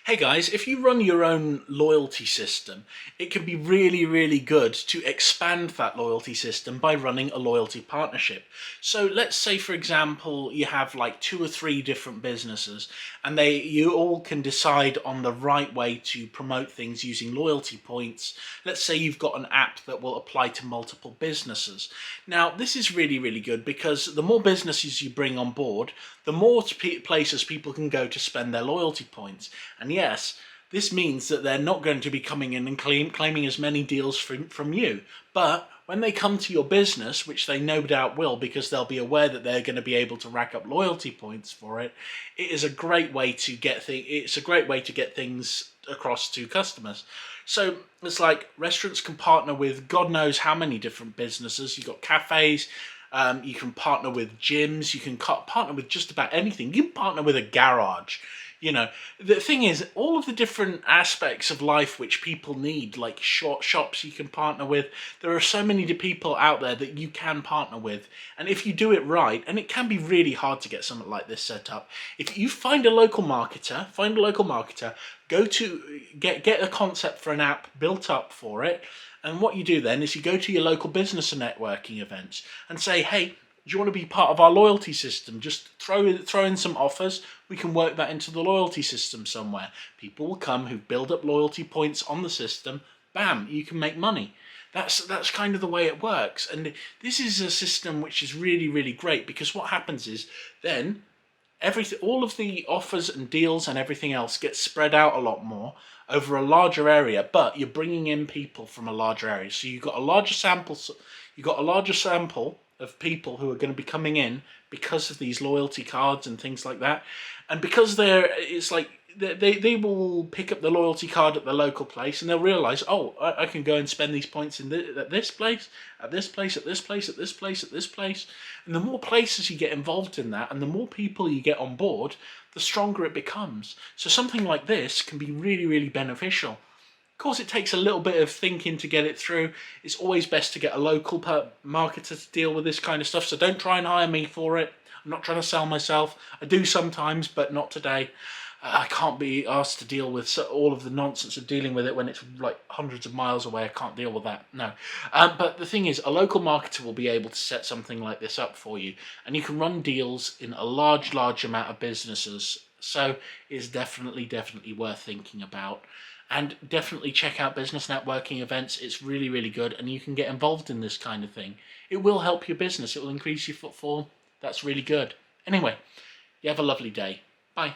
Hey guys, if you run your own loyalty system, it can be really, really good to expand that loyalty system by running a loyalty partnership. So let's say, for example, you have like 2 or 3 different businesses and you all can decide on the right way to promote things using loyalty points. Let's say you've got an app that will apply to multiple businesses. Now, this is really, really good because the more businesses you bring on board, the more places people can go to spend their loyalty points. And yes, this means that they're not going to be coming in and claiming as many deals from you. But when they come to your business, which they no doubt will because they'll be aware that they're going to be able to rack up loyalty points for it, it is a great way to it's a great way to get things across to customers. So it's like restaurants can partner with God knows how many different businesses. You've got cafes, you can partner with gyms, you can partner with just about anything. You can partner with a garage. You know, the thing is, all of the different aspects of life which people need, like short shops you can partner with, there are so many people out there that you can partner with. And if you do it right, and it can be really hard to get something like this set up, if you find a local marketer, go to get a concept for an app built up for it. And what you do then is you go to your local business and networking events and say, hey, do you want to be part of our loyalty system? Just throw in some offers. We can work that into the loyalty system somewhere. People will come who build up loyalty points on the system. Bam, you can make money. That's kind of the way it works. And this is a system which is really, really great because what happens is then all of the offers and deals and everything else gets spread out a lot more over a larger area, but you're bringing in people from a larger area. So you've got a larger sample. You've got a larger sample of people who are going to be coming in because of these loyalty cards and things like that, and because it's like they will pick up the loyalty card at the local place and they'll realize, oh, I can go and spend these points at this place, at this place, at this place, at this place, at this place. And the more places you get involved in that and the more people you get on board, the stronger it becomes. So something like this can be really, really beneficial. Of course, it takes a little bit of thinking to get it through. It's always best to get a local marketer to deal with this kind of stuff, so don't try and hire me for it. I'm not trying to sell myself. I do sometimes, but not today. I can't be asked to deal with all of the nonsense of dealing with it when it's like hundreds of miles away. I can't deal with that, no. But the thing is, a local marketer will be able to set something like this up for you, and you can run deals in a large amount of businesses. So it's definitely worth thinking about. And definitely check out business networking events. It's really, really good, and you can get involved in this kind of thing. It will help your business. It will increase your footfall. That's really good. Anyway, you have a lovely day. Bye.